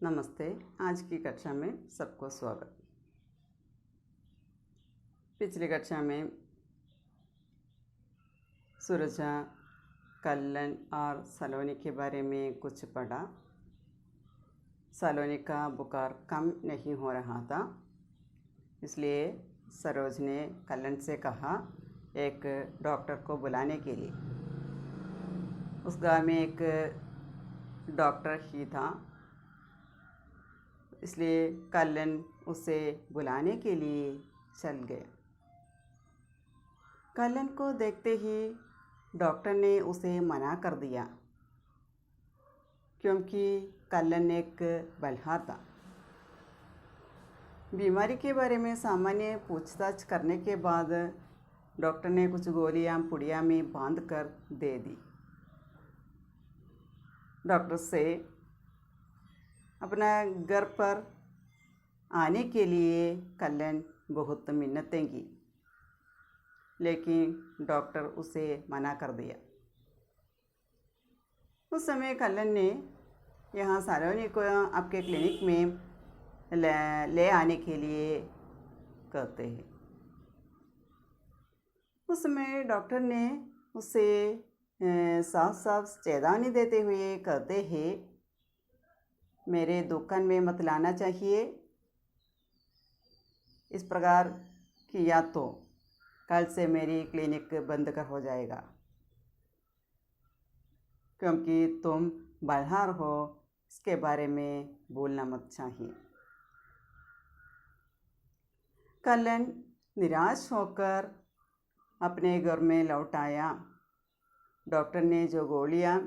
नमस्ते। आज की कक्षा में सबको स्वागत। पिछली कक्षा में सुरजा, कल्लन और सलोनी के बारे में कुछ पढ़ा। सलोनी का बुखार कम नहीं हो रहा था, इसलिए सरोज ने कल्लन से कहा एक डॉक्टर को बुलाने के लिए। उस गाँव में एक डॉक्टर ही था, इसलिए कल्लन उसे बुलाने के लिए चल गया। कल्लन को देखते ही डॉक्टर ने उसे मना कर दिया, क्योंकि कल्लन एक बलहा था। बीमारी के बारे में सामान्य पूछताछ करने के बाद डॉक्टर ने कुछ गोलियां पुड़िया में बांध कर दे दी। डॉक्टर से अपना घर पर आने के लिए कल्लन बहुत मिन्नतें की, लेकिन डॉक्टर उसे मना कर दिया। उस समय कल्लन ने यहाँ सलोनी को आपके क्लिनिक में ले आने के लिए कहते हैं। उस समय डॉक्टर ने उसे साफ साफ चेतावनी देते हुए कहते हैं, मेरे दुकान में मत लाना चाहिए। इस प्रकार किया तो कल से मेरी क्लिनिक बंद कर हो जाएगा, क्योंकि तुम बलहार हो, इसके बारे में बोलना मत चाहिए। कल्लन निराश होकर अपने घर में लौट आया। डॉक्टर ने जो गोलियां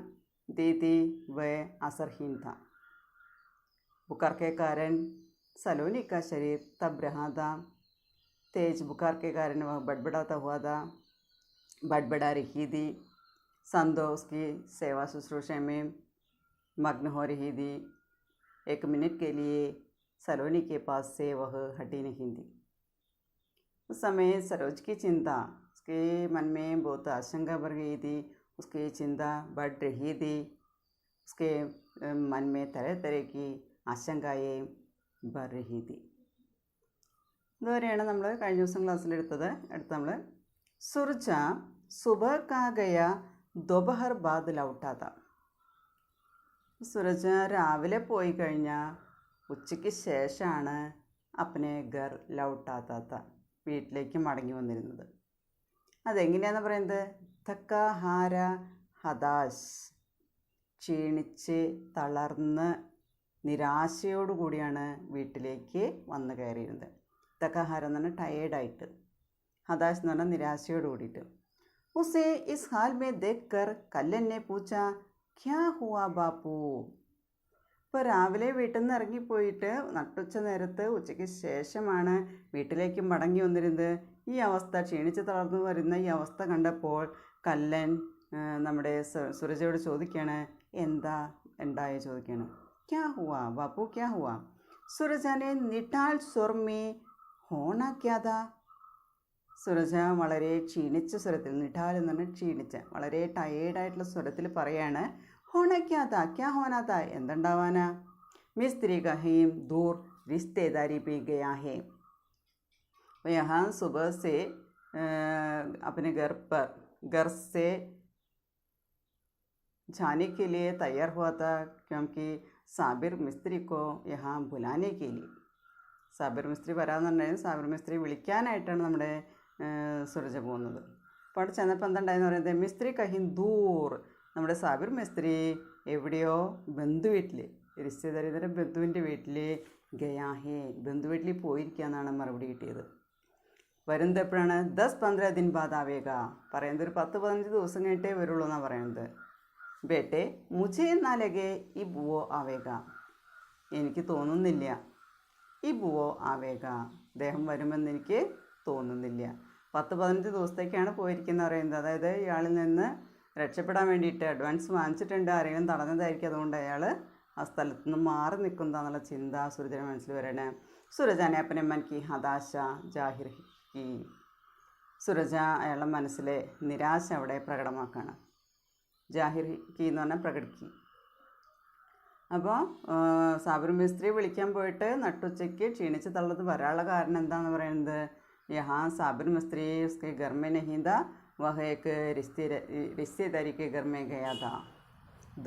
दी थी वह असरहीन था। बुखार के कारण सलोनी का शरीर तब रहा था। तेज बुखार के कारण वह बड़बड़ाता हुआ था, बड़बड़ा रही थी। संदो उसकी सेवा शुश्रूषा में मग्न हो रही थी। एक मिनट के लिए सलोनी के पास से वह हटी नहीं थी। उस समय सरोज की चिंता, उसके मन में बहुत आशंका भर गई थी। उसकी चिंता बढ़ रही थी। उसके मन में तरह तरह की ആശങ്കയെ ബർഹിതി. ഇതുവരെയാണ് നമ്മൾ കഴിഞ്ഞ ദിവസം ക്ലാസ്സിലെടുത്തത്. അടുത്ത് നമ്മൾ സുർജ സുബഹ കാ ഗയ ദോപഹർ ബാദ് ലൗട്ടാത. സുരജ രാവിലെ പോയി കഴിഞ്ഞാൽ ഉച്ചയ്ക്ക് ശേഷമാണ് അപ്പനെ ഘർ ലൗട്ടാത്ത, വീട്ടിലേക്ക് മടങ്ങി വന്നിരുന്നത്. അതെങ്ങനെയാണെന്ന് പറയുന്നത്, തക്കാഹാര ഹതാശ്, ക്ഷീണിച്ച് തളർന്ന് നിരാശയോടുകൂടിയാണ് വീട്ടിലേക്ക് വന്നു കയറിയിരുന്നത്. തക്കാഹാരം എന്ന് പറഞ്ഞാൽ ടയേർഡായിട്ട്, ഹതാശ് എന്ന് പറഞ്ഞാൽ നിരാശയോട് കൂടിയിട്ട്. ഉസേ ഇസ് ഹാൽ മേ ദേഖ് കർ കല്ലൻ നെ പൂച്ച ക്യാ ഹുവാ ബാപ്പു. ഇപ്പോൾ രാവിലെ വീട്ടിൽ നിന്ന് ഇറങ്ങിപ്പോയിട്ട് നട്ടുച്ച നേരത്ത് ഉച്ചയ്ക്ക് ശേഷമാണ് വീട്ടിലേക്ക് മടങ്ങി വന്നിരുന്നത്. ഈ അവസ്ഥ, ക്ഷീണിച്ച് തളർന്നു വരുന്ന ഈ അവസ്ഥ കണ്ടപ്പോൾ കല്ലൻ നമ്മുടെ സുരജയോട് ചോദിക്കുകയാണ്, എന്താ ഉണ്ടായോ ചോദിക്കുകയാണ്. क्या हुआ बापू, क्या हुआ? सुरजा ने निटाल स्वर में होना क्या था. സുരജ വളരെ ക്ഷീണിച്ച സ്വരത്തിൽ, നിഠാൽ എന്ന് പറഞ്ഞാൽ ക്ഷീണിച്ച, വളരെ ടയേർഡായിട്ടുള്ള സ്വരത്തിൽ പറയാണ്, ഹോണക്യാത ക്യാ ഹോനാത്ത, എന്തുണ്ടാവാനാ. മിസ്ത്രി കഹീം ദൂർ റിശ്तेदारी पे गया है. यहाँ सुबह से अपने घर से जाने के लिए तैयार हुआ था, क्योंकि साबिर मिस्त्री को यहाँ बुलाने के लिए. സാബിർ മിസ്ത്രി വരാമെന്നുണ്ടെങ്കിൽ സാബിർ മിസ്ത്രി വിളിക്കാനായിട്ടാണ് നമ്മുടെ സുരജ പോകുന്നത്. അപ്പോൾ അവിടെ ചെന്നപ്പോൾ എന്തുണ്ടായെന്ന് പറയുന്നത്, മിസ്ത്രി കഹിൻ ദൂർ, നമ്മുടെ സാബിർ മിസ്ത്രി എവിടെയോ ബന്ധുവീട്ടിൽ, റിശ്തേദാരിയുടെ ബന്ധുവിൻ്റെ വീട്ടിൽ ഗയാഹേ, ബന്ധുവീട്ടിൽ പോയിരിക്കുകയെന്നാണ് മറുപടി കിട്ടിയത്. വരുന്നത് എപ്പോഴാണ്, 10-15 ദിൻ ബാദ് ആവേഗ, പറയുന്നത് ഒരു 10-15 ദിവസം കഴിഞ്ഞിട്ടേ വരുള്ളൂ എന്നാണ് പറയുന്നത്. ബേട്ടെ മുझे ना लगे इब वो आवेगा, എനിക്ക് തോന്നുന്നില്ല. ഇബ് वो आवेगा, അദ്ദേഹം വരുമെന്ന് എനിക്ക് തോന്നുന്നില്ല. 10-15 ദിവസത്തേക്കാണ് പോയിരിക്കുന്നത് പറയുന്നത്. അതായത് ഇയാളിൽ നിന്ന് രക്ഷപ്പെടാൻ വേണ്ടിയിട്ട് അഡ്വാൻസ് വാങ്ങിച്ചിട്ടുണ്ട്, ആരെങ്കിലും തടഞ്ഞതായിരിക്കും. അതുകൊണ്ട് അയാൾ ആ സ്ഥലത്ത് നിന്ന് മാറി നിൽക്കുന്നതാണെന്നുള്ള ചിന്ത സുരജയുടെ മനസ്സിൽ വരണേ. സുരജാനെ അപ്പനെ മൻ കി ഹതാശ ജാഹിർ കി. സുരജ അയാളുടെ മനസ്സിലെ നിരാശ അവിടെ പ്രകടമാക്കുകയാണ്. ജാഹിർ കി എന്ന് പറഞ്ഞാൽ പ്രകടിക്കി. അപ്പോൾ സാബിർ മിസ്ത്രി വിളിക്കാൻ പോയിട്ട് നട്ടുച്ചയ്ക്ക് ക്ഷീണിച്ച് തള്ളത് വരാനുള്ള കാരണം എന്താണെന്ന് പറയുന്നത്, യഹാ സാബിർ മിസ്ത്രി ഉസ്കെ ഘർ में नहीं था, वह एक रिश्तेदारी के घर में गया था,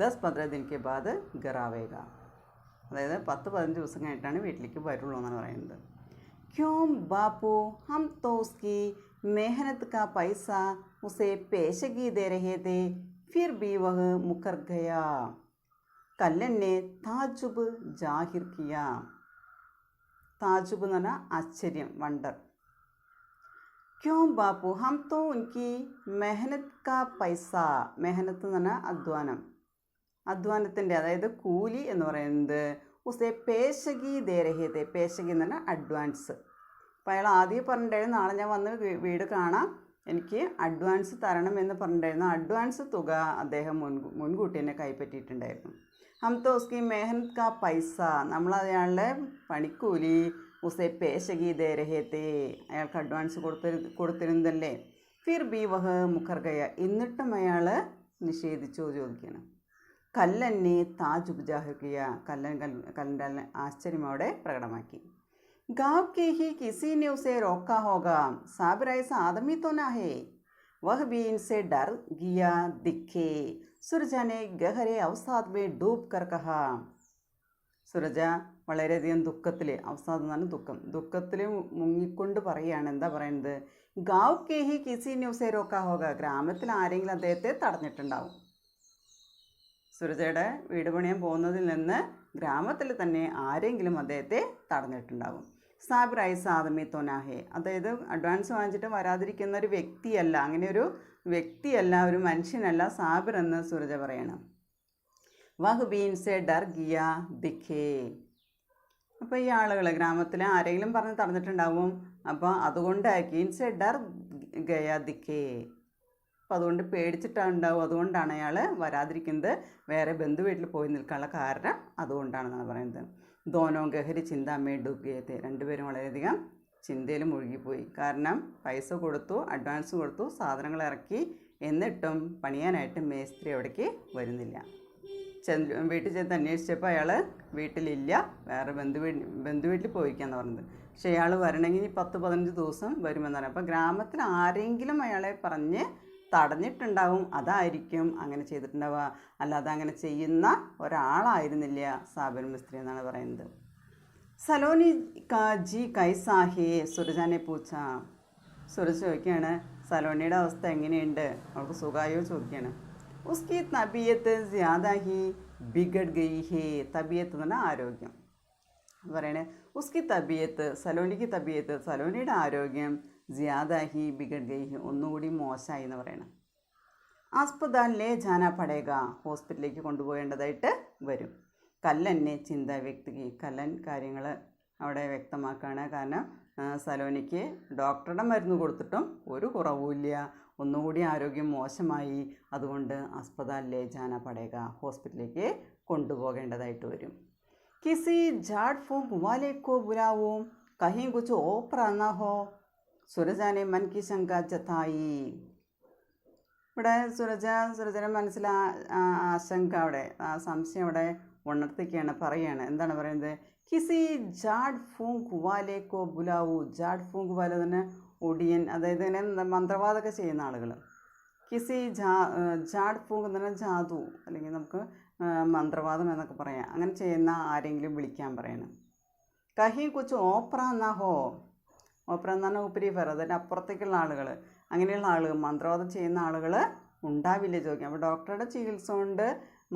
10-15 दिन के बाद घर आवेगा. അതായത് 10-15 ദിവസം കഴിഞ്ഞിട്ടാണ് വീട്ടിലേക്ക് വരുള്ളൂ എന്നാണ് പറയുന്നത്. क्यों बापू, हम तो उसकी मेहनत का पैसा उसे पेशगी दे रहे थे, फिर भी वह मुकर गया. कल्लन ने ताजुब जाहिर किया. ताजुब എന്ന് പറഞ്ഞാൽ ആശ്ചര്യം, വണ്ടർ. क्यों बापू, हम तो उनकी मेहनत का पैसा, മെഹനത്ത് എന്ന് പറഞ്ഞാൽ അധ്വാനം, അധ്വാനത്തിൻ്റെ അതായത് കൂലി എന്ന് പറയുന്നത് ഉസേ പേശകി ദേ രഹേ തേ, പേശകി എന്ന് പറഞ്ഞാൽ അഡ്വാൻസ്. അപ്പോൾ അയാൾ ആദ്യം പറഞ്ഞിട്ടുണ്ടായിരുന്നു നാളെ ഞാൻ വന്ന് വീട് കാണാം, എനിക്ക് അഡ്വാൻസ് തരണം എന്ന് പറഞ്ഞിട്ടുണ്ടായിരുന്നു. അഡ്വാൻസ് തുക അദ്ദേഹം മുൻകൂട്ടി തന്നെ കൈപ്പറ്റിയിട്ടുണ്ടായിരുന്നു. ഹം തോ ഉസ്കി മെഹനത് കാ പൈസ, നമ്മൾ അയാളുടെ പണിക്കൂലി ഉസേ പേശകി ദേ രഹേ തേ, അയാൾക്ക് അഡ്വാൻസ് കൊടുത്തിരുന്നതല്ലേ. ഫിർ ബി വഹ് മുഖർ ഗയ, എന്നിട്ടും അയാൾ നിഷേധിച്ചു ചോദിക്കണം. കല്ലനെ താജുബ് ജാഹിർ കിയ, കല്ലൻ്റെ ആശ്ചര്യമോടെ പ്രകടമാക്കി. गाँव के ही किसी ने उसे रोका होगा, साबिर ऐसा आदमी तो ना है, वह भी इनसे डर गया दिखे. सुरजा ने गहरे अवसाद में डूब कर कहा. സുരജ വളരെയധികം ദുഃഖത്തിൽ, അവസാദം എന്നാണ് ദുഃഖത്തിൽ മുങ്ങിക്കൊണ്ട് പറയുകയാണ്. എന്താ പറയുന്നത്, ഗാവ് കെ ഹി കിസി ने उसे रोका होगा, ഗ്രാമത്തിൽ ആരെങ്കിലും അദ്ദേഹത്തെ തടഞ്ഞിട്ടുണ്ടാവും. സുരജയുടെ വീട് പണിയാൻ പോകുന്നതിൽ നിന്ന് ഗ്രാമത്തിൽ തന്നെ ആരെങ്കിലും അദ്ദേഹത്തെ തടഞ്ഞിട്ടുണ്ടാകും. സാബിർ ഐസ ആദമി തോനാഹെ, അതായത് അഡ്വാൻസ് വാങ്ങിച്ചിട്ട് വരാതിരിക്കുന്ന ഒരു വ്യക്തിയല്ല, അങ്ങനെ ഒരു വ്യക്തിയല്ല, ഒരു മനുഷ്യനല്ല സാബിർ എന്ന് സുരജ പറയണം. വഹ് ബീൻ സെ ഡർ ഗിയ ദിഖേ, അപ്പോൾ ഈ ആളുകൾ ഗ്രാമത്തിൽ ആരെങ്കിലും പറഞ്ഞ് തടഞ്ഞിട്ടുണ്ടാവും, അപ്പോൾ അതുകൊണ്ട് കീൻ സെ ഡർ ഗയ ദിഖേ, അപ്പോൾ അതുകൊണ്ട് പേടിച്ചിട്ടുണ്ടാവും, അതുകൊണ്ടാണ് അയാൾ വരാതിരിക്കുന്നത്, വേറെ ബന്ധു വീട്ടിൽ പോയി നിൽക്കാനുള്ള കാരണം അതുകൊണ്ടാണെന്നാണ് പറയുന്നത്. ദോനോ ഗഹരി ചിന്താമേ ഡൂബിയത്തെ, രണ്ടുപേരും വളരെയധികം ചിന്തയിൽ മുഴുകിപ്പോയി. കാരണം പൈസ കൊടുത്തു, അഡ്വാൻസ് കൊടുത്തു, സാധനങ്ങൾ ഇറക്കി, എന്നിട്ടും പണിയാനായിട്ട് മേസ്ത്രി അവിടേക്ക് വരുന്നില്ല. വീട്ടിൽ ചെന്ന് അന്വേഷിച്ചപ്പോൾ അയാൾ വീട്ടിലില്ല, വേറെ ബന്ധു വീട്ടിൽ പോയിരിക്കാന്ന് പറഞ്ഞത്. പക്ഷേ അയാൾ വരണമെങ്കിൽ 10-15 ദിവസം വരുമെന്നാണ്. അപ്പോൾ ഗ്രാമത്തിൽ ആരെങ്കിലും അയാളെ പറഞ്ഞ് തടഞ്ഞിട്ടുണ്ടാവും, അതായിരിക്കും അങ്ങനെ ചെയ്തിട്ടുണ്ടാവുക, അല്ലാതെ അങ്ങനെ ചെയ്യുന്ന ഒരാളായിരുന്നില്ല സാബിർ മിസ്ത്രി എന്നാണ് പറയുന്നത്. സലോനി കാ ജി കൈസാഹേ, സുരജാനെ പൂച്ച, സുരജ ചോദിക്കുകയാണ് സലോണിയുടെ അവസ്ഥ എങ്ങനെയുണ്ട്, അവൾക്ക് സുഖമായോ ചോദിക്കുകയാണ്. ഉസ്കി തബിയത്ത് ജ്യാദാ ഹി ബിഗഡ് ഗയി ഹേ, തബിയത്ത് എന്ന് പറഞ്ഞാൽ ആരോഗ്യം പറയണേ. ഉസ്കി തബിയത്ത്, സലോണിക്ക് തബിയത്ത്, സലോണിയുടെ ആരോഗ്യം ജ്യാദാ ഹി ബിഗഡ് ഗയി ഹി, ഒന്നുകൂടി മോശമായി എന്ന് പറയണം. ആസ്പതാൽ ലേ ജാനാ പടേഗ, ഹോസ്പിറ്റലിലേക്ക് കൊണ്ടുപോകേണ്ടതായിട്ട് വരും. കല്ലനെ ചിന്ത വ്യക്തിക്ക്, കല്ലൻ കാര്യങ്ങൾ അവിടെ വ്യക്തമാക്കുകയാണ്. കാരണം സലോനിക്ക് ഡോക്ടറുടെ മരുന്ന് കൊടുത്തിട്ടും ഒരു കുറവുമില്ല, ഒന്നുകൂടി ആരോഗ്യം മോശമായി, അതുകൊണ്ട് അസ്പതാൽ ലേ ജാനാ പടേഗ, ഹോസ്പിറ്റലിലേക്ക് കൊണ്ടുപോകേണ്ടതായിട്ട് വരും. കിസി ജാഡ് ഫൂങ്ക് വാലെ കോ ബുലാവോ, കहीं कुछ ഓപ്പറ ना हो, സുരജാനെ മൻ കി ശങ്ക ജതായി. ഇവിടെ സുരജന മനസ്സിൽ ആശങ്ക, അവിടെ ആ സംശയം അവിടെ ഉണർത്തിക്കുകയാണ്, പറയുകയാണ്. എന്താണ് പറയുന്നത്, കിസി ജാഡ് ഫൂങ്ക് വാലെ കോ ബുലാവു, ജാഡ് ഫൂങ്ക് വാല തന്നെ ഒടിയൻ, അതായത് ഇങ്ങനെ മന്ത്രവാദമൊക്കെ ചെയ്യുന്ന ആളുകൾ. കിസി ജാഡ് ഫൂങ്ക് എന്ന് പറഞ്ഞാൽ ജാതു, അല്ലെങ്കിൽ നമുക്ക് മന്ത്രവാദം എന്നൊക്കെ പറയാം, അങ്ങനെ ചെയ്യുന്ന ആരെങ്കിലും വിളിക്കാൻ പറയണം. കഹി കുച്ച് ഓപ്ര എന്നാ ഹോ, ഓപ്ര എന്ന് പറഞ്ഞാൽ ഉപരി ഫെർ, അതിൻ്റെ അപ്പുറത്തേക്കുള്ള ആളുകൾ, അങ്ങനെയുള്ള ആളുകൾ, മന്ത്രവാദം ചെയ്യുന്ന ആളുകൾ ഉണ്ടാവില്ലേ ചോദിക്കാം. അപ്പോൾ ഡോക്ടറുടെ ചികിത്സ കൊണ്ട്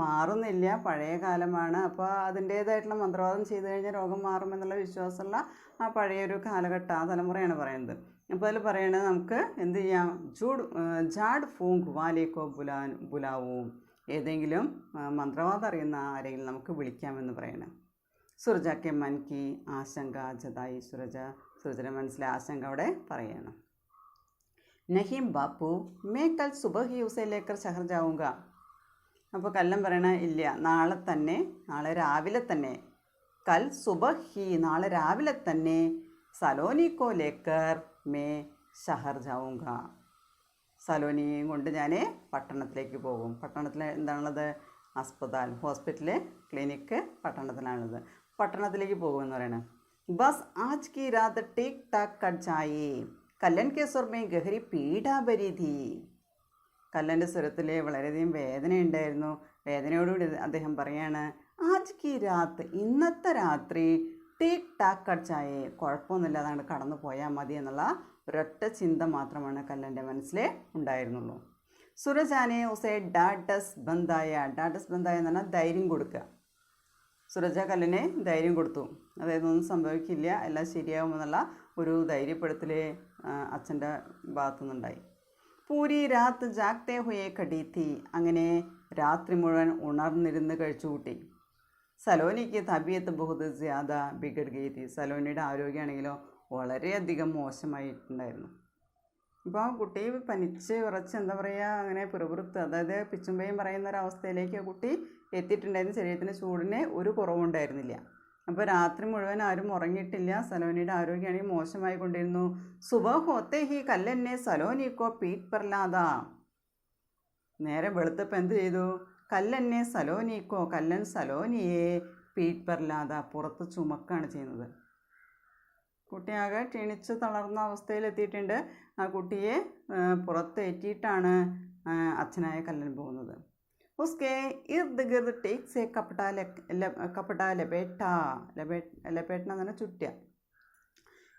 മാറുന്നില്ല, പഴയ കാലമാണ്, അപ്പോൾ അതിൻ്റേതായിട്ടുള്ള മന്ത്രവാദം ചെയ്തു കഴിഞ്ഞാൽ രോഗം മാറുമെന്നുള്ള വിശ്വാസമുള്ള ആ പഴയൊരു കാലഘട്ടം, ആ തലമുറയാണ് പറയുന്നത്. അപ്പോൾ അതിൽ പറയണത് നമുക്ക് എന്ത് ചെയ്യാം, ജാഡ് ഫൂങ്ക് വാലേക്കോ ബുലാവും, ഏതെങ്കിലും മന്ത്രവാദം അറിയുന്ന ആരെങ്കിലും നമുക്ക് വിളിക്കാമെന്ന് പറയണം. സുരജാക്കെ മൻ കി ആശങ്ക ജതായി, സുരജയുടെ മനസ്സിലെ ആശങ്ക അവിടെ പറയണം. നഹീം ബാപ്പു മേ കൽ സുബഹ് ഹി ഉസേ ലേക്കർ ഷഹർ ജാവുക, അപ്പോൾ കല്ലൻ പറയണ ഇല്ല, നാളെ രാവിലെ തന്നെ, കൽ സുബഹ് ഹി, നാളെ രാവിലെ തന്നെ, സലോനി കോ ലേക്കർ മേ ഷഹർ ജാവുക, സലോനിയെയും കൊണ്ട് ഞാൻ പട്ടണത്തിലേക്ക് പോകും. പട്ടണത്തിൽ എന്താണുള്ളത്, अस्पताल हॉस्पिटल क्लिनिक पटणത്തിലാണുള്ളത് പട്ടണത്തിലേക്ക് പോകുമെന്ന് പറയണം बस आज की रात टिक टाक कट जाए कल्याण के स्वर में गहरी पीड़ा भरी थी കല്ലൻ്റെ സ്വരത്തിൽ വളരെയധികം വേദനയുണ്ടായിരുന്നു വേദനയോടുകൂടി അദ്ദേഹം പറയാണ് ആജ് കി രാത്ത് ഇന്നത്തെ രാത്രി ടീക് ടാക്ക് കടിച്ചായേ കുഴപ്പമൊന്നുമില്ല അതങ്ങോട്ട് കടന്നു പോയാൽ മതി എന്നുള്ള ഒരൊറ്റ ചിന്ത മാത്രമാണ് കല്ലൻ്റെ മനസ്സിൽ ഉണ്ടായിരുന്നുള്ളൂ സുരജാനെ ഉസേ ഡാഡസ് ബന്ധായ എന്ന് പറഞ്ഞാൽ ധൈര്യം കൊടുക്കുക സുരജ കല്ലനെ ധൈര്യം കൊടുത്തു അതായത് ഒന്നും സംഭവിക്കില്ല എല്ലാം ശരിയാകുമെന്നുള്ള ഒരു ധൈര്യപ്പെടുത്തൽ അച്ഛൻ്റെ ഭാഗത്തുനിന്നുണ്ടായി പൂരി രാത്ത് ജാഗ്തേ ഹുയെ കടീത്തി അങ്ങനെ രാത്രി മുഴുവൻ ഉണർന്നിരുന്ന് കഴിച്ചുകൂട്ടി സലോനിക്ക് തബിയത്ത് ബഹുത് ജ്യാദ ബിഗഡ് ഗീതി സലോനിയുടെ ആരോഗ്യമാണെങ്കിലോ വളരെയധികം മോശമായിട്ടുണ്ടായിരുന്നു ഇപ്പോൾ കുട്ടി പനിച്ച് ഉറച്ച് എന്താ പറയുക അങ്ങനെ പിറുപിറുത്ത് അതായത് പിച്ചുമ്പയും പറയുന്ന ഒരവസ്ഥയിലേക്ക് കുട്ടി എത്തിയിട്ടുണ്ടായിരുന്നു ശരീരത്തിന് ചൂടിന് ഒരു കുറവുണ്ടായിരുന്നില്ല അപ്പോൾ രാത്രി മുഴുവൻ ആരും ഉറങ്ങിയിട്ടില്ല സലോനിയുടെ ആരോഗ്യമാണെങ്കിൽ മോശമായി കൊണ്ടിരുന്നു സുബഹ ഹോത്തെ ഹി കല്ലെന്നെ സലോനിക്കോ പീറ്റ് പെർലാത നേരെ വെളുത്തപ്പോൾ എന്ത് ചെയ്തു കല്ലെന്നെ സലോനിക്കോ കല്ലൻ സലോനിയെ പീറ്റ് പെർലാത പുറത്ത് ചുമക്കാണ് ചെയ്യുന്നത് കുട്ടിയാകെ ക്ഷീണിച്ച് തളർന്ന അവസ്ഥയിലെത്തിയിട്ടുണ്ട് ആ കുട്ടിയെ പുറത്തേറ്റിയിട്ടാണ് അച്ഛനായ കല്ലൻ പോകുന്നത് ഉസ്കെ ഇർദ് ഗിർദ് ടേക്ക് സെ കപ്പട്ട ലപേട്ട എന്ന് പറഞ്ഞാൽ ചുറ്റുക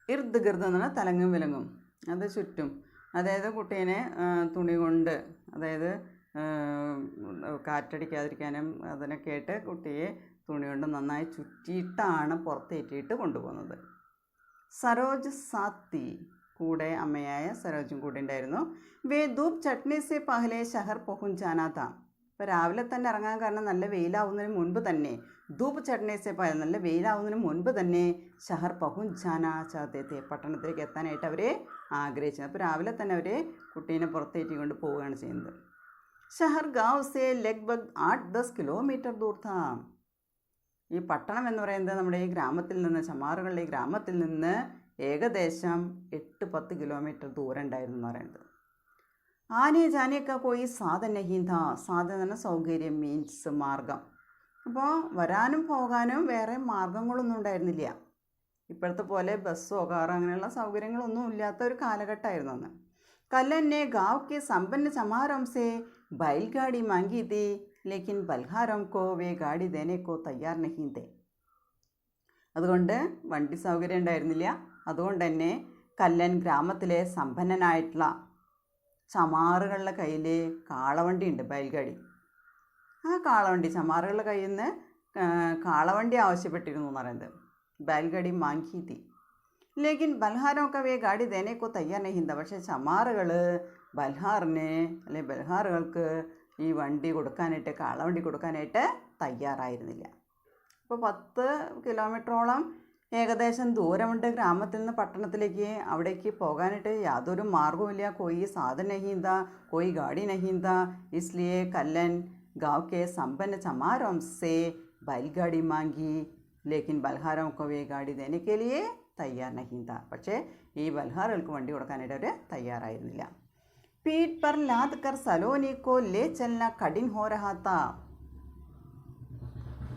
ഇർദ് ഗിർദ് എന്ന് പറഞ്ഞാൽ തലങ്ങും വിലങ്ങും അത് ചുറ്റും അതായത് കുട്ടീനെ തുണി കൊണ്ട് അതായത് കാറ്റടിക്കാതിരിക്കാനും അതിനൊക്കെ ആയിട്ട് കുട്ടിയെ തുണി കൊണ്ട് നന്നായി ചുറ്റിയിട്ടാണ് പുറത്തേറ്റിയിട്ട് കൊണ്ടുപോകുന്നത് സരോജ് സാത്തി കൂടെ അമ്മയായ സരോജും കൂടെ ഉണ്ടായിരുന്നു വേ ധൂപ് ചട്നി സെ പഹലെ ഷഹർ പഹുഞ്ചാനാത്ത ഇപ്പോൾ രാവിലെ തന്നെ ഇറങ്ങാൻ കാരണം നല്ല വെയിലാവുന്നതിന് മുൻപ് തന്നെ ധൂപ് ചട്നി സെ പഹലെ നല്ല വെയിലാവുന്നതിന് മുൻപ് തന്നെ ഷഹർ പഹുഞ്ചാന ചാത്തേത്തെ പട്ടണത്തിലേക്ക് എത്താനായിട്ട് അവരെ ആഗ്രഹിച്ചു അപ്പോൾ രാവിലെ തന്നെ അവർ കുട്ടീനെ പുറത്തേറ്റിക്കൊണ്ട് പോവുകയാണ് ചെയ്യുന്നത് ഷഹർ ഗാവ് സെ ലഗ്ഭഗ് 8-10 കിലോമീറ്റർ ദൂർ താ ഈ പട്ടണം എന്ന് പറയുന്നത് നമ്മുടെ ഈ ഗ്രാമത്തിൽ നിന്ന് ചമാറുകളുടെ ഈ ഗ്രാമത്തിൽ നിന്ന് ഏകദേശം 8-10 കിലോമീറ്റർ ദൂരം ഉണ്ടായിരുന്നു എന്ന് പറയുന്നത് ആനെ ജാനേക്ക പോയി സാധനഹീന്ത സാധന എന്ന സൗകര്യം മീൻസ് മാർഗം അപ്പോൾ വരാനും പോകാനും വേറെ മാർഗങ്ങളൊന്നും ഉണ്ടായിരുന്നില്ല ഇപ്പോഴത്തെ പോലെ ബസ്സോ കാറോ അങ്ങനെയുള്ള സൗകര്യങ്ങളൊന്നും ഇല്ലാത്ത ഒരു കാലഘട്ടമായിരുന്നു അന്ന് കല്ലന്നെ ഗാവ് കെ സമ്പന്ന ചമാരം സെ बैलगाड़ी मांगी थी लेकिन बल्हारों को वे गाड़ी देने को तैयार नहीं थे അതുകൊണ്ട് വണ്ടി സൗകര്യം ഉണ്ടായിരുന്നില്ല അതുകൊണ്ട് തന്നെ കല്ലൻ ഗ്രാമത്തിലെ സമ്പന്നനായിട്ടുള്ള ചമാറുകളുടെ കയ്യിൽ കാളവണ്ടി ഉണ്ട് ബൈൽഗാടി ആ കാളവണ്ടി ചമാറുകളുടെ കയ്യിൽ നിന്ന് കാളവണ്ടി ആവശ്യപ്പെട്ടിരുന്നു എന്ന് പറയുന്നത് ബൈൽഗാടി മാങ്കി തീ ലേക്കിൻ ബൽഹാരൊക്കെ വേ ഗാഡി ദേനേക്കോ തയ്യാർ നഹിന്ത പക്ഷേ ചമാറുകൾ ബൽഹാറിന് അല്ലെങ്കിൽ ബൽഹാറുകൾക്ക് ഈ വണ്ടി കൊടുക്കാനായിട്ട് കാളവണ്ടി കൊടുക്കാനായിട്ട് തയ്യാറായിരുന്നില്ല അപ്പോൾ 10 കിലോമീറ്ററോളം ഏകദേശം ദൂരമുണ്ട് ഗ്രാമത്തിൽ നിന്ന് പട്ടണത്തിലേക്ക് അവിടേക്ക് പോകാനായിട്ട് യാതൊരു മാർഗവുമില്ല कोई साधन नहीं था कोई गाड़ी नहीं था इसलिए कल्लन गांव के संपन्न चमारों से बैलगाड़ी मांगी लेकिन बल्हारों को वे गाड़ी देने के लिए तैयार नहीं था പക്ഷേ ഈ ബൽഹാറുകൾക്ക് വണ്ടി കൊടുക്കാനായിട്ട് അവർ തയ്യാറായിരുന്നില്ല पीठ पर लाद कर सलोनी को ले चलना कठिन हो रहा था